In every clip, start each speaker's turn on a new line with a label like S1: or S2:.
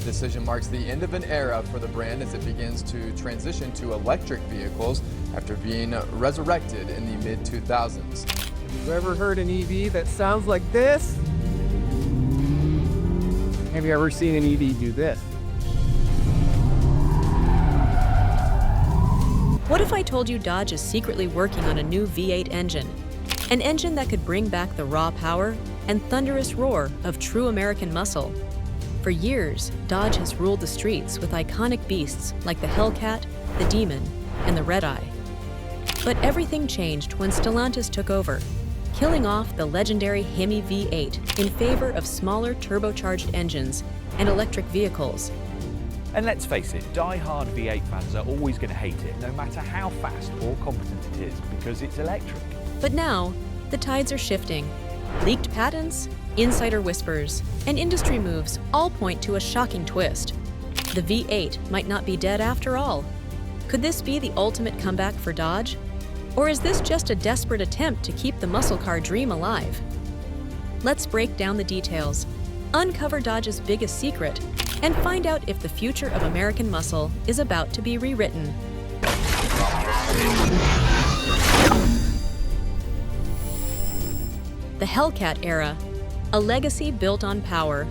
S1: decision marks the end of an era for the brand as it begins to transition to electric vehicles after being resurrected in the mid-2000s.
S2: Have you ever heard an EV that sounds like this? Have you ever seen an EV do this?
S3: What if I told you Dodge is secretly working on a new V8 engine? An engine that could bring back the raw power and thunderous roar of true American muscle. For years, Dodge has ruled the streets with iconic beasts like the Hellcat, the Demon, and the Red Eye. But everything changed when Stellantis took over, killing off the legendary HEMI V8 in favor of smaller turbocharged engines and electric vehicles.
S4: And let's face it, die-hard V8 fans are always going to hate it, no matter how fast or competent it is, because it's electric.
S3: But now, the tides are shifting. Leaked patents, insider whispers, and industry moves all point to a shocking twist. The V8 might not be dead after all. Could this be the ultimate comeback for Dodge? Or is this just a desperate attempt to keep the muscle car dream alive? Let's break down the details, uncover Dodge's biggest secret, and find out if the future of American muscle is about to be rewritten. The Hellcat era, a legacy built on power.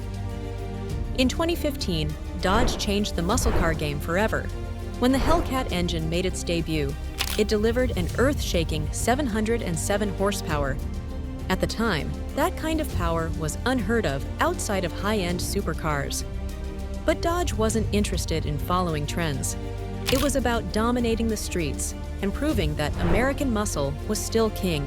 S3: In 2015, Dodge changed the muscle car game forever. When the Hellcat engine made its debut, it delivered an earth-shaking 707 horsepower. At the time, that kind of power was unheard of outside of high-end supercars. But Dodge wasn't interested in following trends. It was about dominating the streets and proving that American muscle was still king.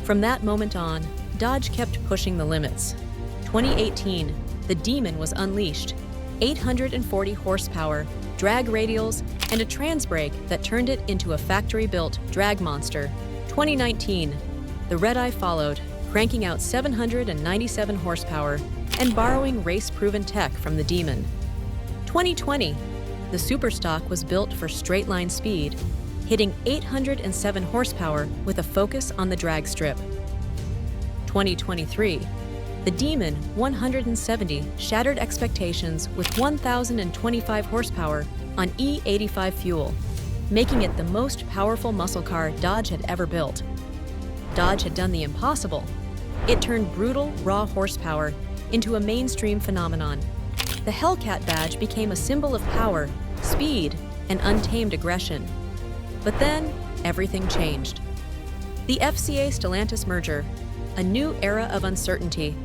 S3: From that moment on, Dodge kept pushing the limits. 2018, the Demon was unleashed. 840 horsepower, drag radials, and a trans brake that turned it into a factory-built drag monster. 2019, the Red Eye followed, cranking out 797 horsepower and borrowing race-proven tech from the Demon. 2020, the Superstock was built for straight-line speed, hitting 807 horsepower with a focus on the drag strip. 2023, the Demon 170 shattered expectations with 1,025 horsepower on E85 fuel, making it the most powerful muscle car Dodge had ever built. Dodge had done the impossible. It turned brutal, raw horsepower into a mainstream phenomenon. The Hellcat badge became a symbol of power, speed, and untamed aggression. But then, everything changed. The FCA-Stellantis merger, a new era of uncertainty.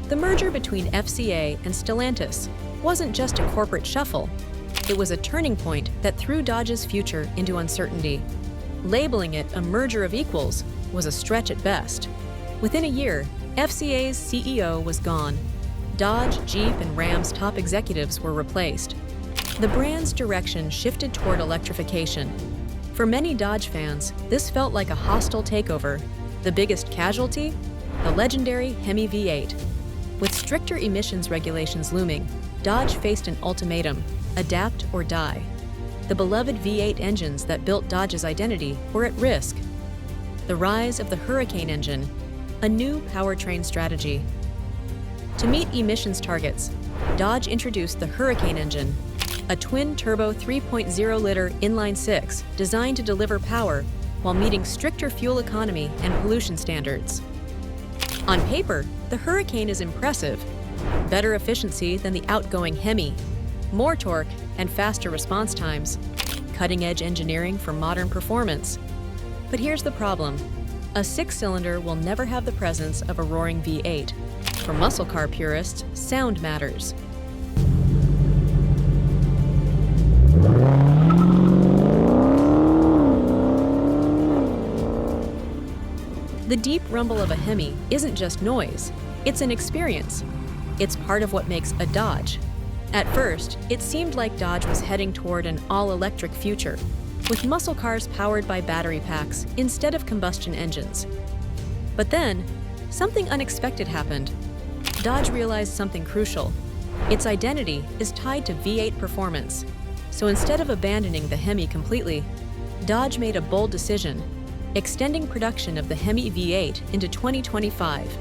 S3: The merger between FCA and Stellantis wasn't just a corporate shuffle. It was a turning point that threw Dodge's future into uncertainty. Labeling it a merger of equals was a stretch at best. Within a year, FCA's CEO was gone. Dodge, Jeep, and Ram's top executives were replaced. The brand's direction shifted toward electrification. For many Dodge fans, this felt like a hostile takeover. The biggest casualty? The legendary HEMI V8. With stricter emissions regulations looming, Dodge faced an ultimatum: adapt or die. The beloved V8 engines that built Dodge's identity were at risk. The rise of the Hurricane engine, a new powertrain strategy. To meet emissions targets, Dodge introduced the Hurricane engine, a twin-turbo 3.0-liter inline-six designed to deliver power while meeting stricter fuel economy and pollution standards. On paper, the Hurricane is impressive. Better efficiency than the outgoing HEMI, more torque and faster response times, cutting-edge engineering for modern performance. But here's the problem. A six-cylinder will never have the presence of a roaring V8. For muscle car purists, sound matters. The deep rumble of a HEMI isn't just noise, it's an experience. It's part of what makes a Dodge. At first, it seemed like Dodge was heading toward an all-electric future, with muscle cars powered by battery packs instead of combustion engines. But then, something unexpected happened. Dodge realized something crucial. Its identity is tied to V8 performance. So instead of abandoning the HEMI completely, Dodge made a bold decision, extending production of the HEMI V8 into 2025.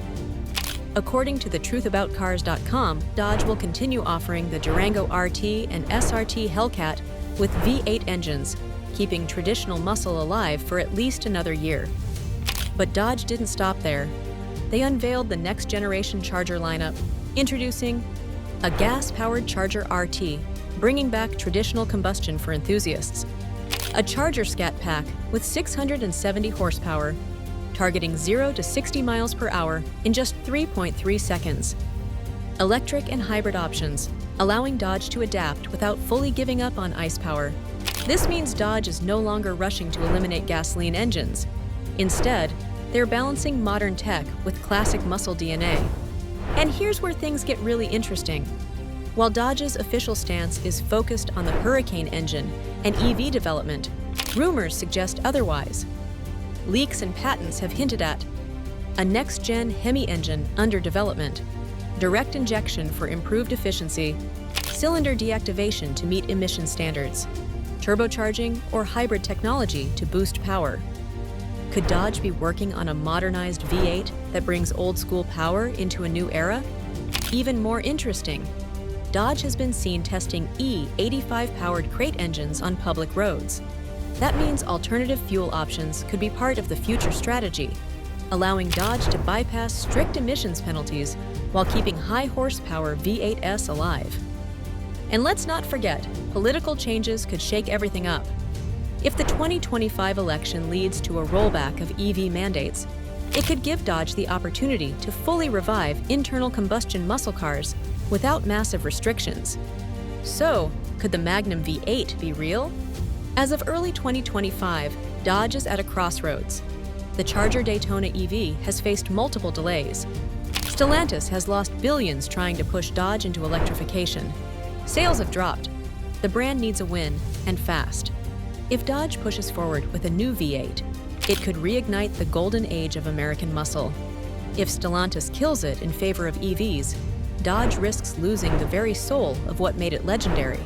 S3: According to thetruthaboutcars.com, Dodge will continue offering the Durango RT and SRT Hellcat with V8 engines, keeping traditional muscle alive for at least another year. But Dodge didn't stop there. They unveiled the next-generation Charger lineup, introducing a gas-powered Charger RT, bringing back traditional combustion for enthusiasts, a Charger Scat Pack with 670 horsepower, targeting 0 to 60 miles per hour in just 3.3 seconds. Electric and hybrid options, allowing Dodge to adapt without fully giving up on ICE power. This means Dodge is no longer rushing to eliminate gasoline engines. Instead, they're balancing modern tech with classic muscle DNA. And here's where things get really interesting. While Dodge's official stance is focused on the Hurricane engine and EV development, rumors suggest otherwise. Leaks and patents have hinted at a next-gen HEMI engine under development, direct injection for improved efficiency, cylinder deactivation to meet emission standards, turbocharging or hybrid technology to boost power. Could Dodge be working on a modernized V8 that brings old-school power into a new era? Even more interesting, Dodge has been seen testing E85-powered crate engines on public roads. That means alternative fuel options could be part of the future strategy, allowing Dodge to bypass strict emissions penalties while keeping high-horsepower V8s alive. And let's not forget, political changes could shake everything up. If the 2025 election leads to a rollback of EV mandates, it could give Dodge the opportunity to fully revive internal combustion muscle cars without massive restrictions. So, could the Magnum V8 be real? As of early 2025, Dodge is at a crossroads. The Charger Daytona EV has faced multiple delays. Stellantis has lost billions trying to push Dodge into electrification. Sales have dropped. The brand needs a win, and fast. If Dodge pushes forward with a new V8, it could reignite the golden age of American muscle. If Stellantis kills it in favor of EVs, Dodge risks losing the very soul of what made it legendary.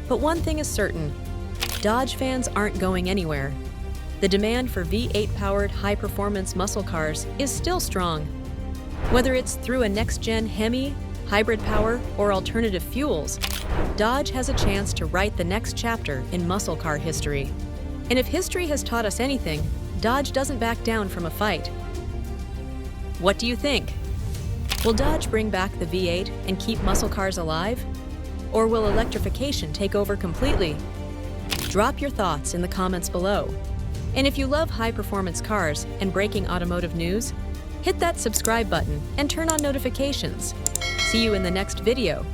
S3: But one thing is certain, Dodge fans aren't going anywhere. The demand for V8-powered high-performance muscle cars is still strong. Whether it's through a next-gen HEMI, hybrid power, or alternative fuels, Dodge has a chance to write the next chapter in muscle car history. And if history has taught us anything, Dodge doesn't back down from a fight. What do you think? Will Dodge bring back the V8 and keep muscle cars alive? Or will electrification take over completely? Drop your thoughts in the comments below. And if you love high-performance cars and breaking automotive news, hit that subscribe button and turn on notifications. See you in the next video.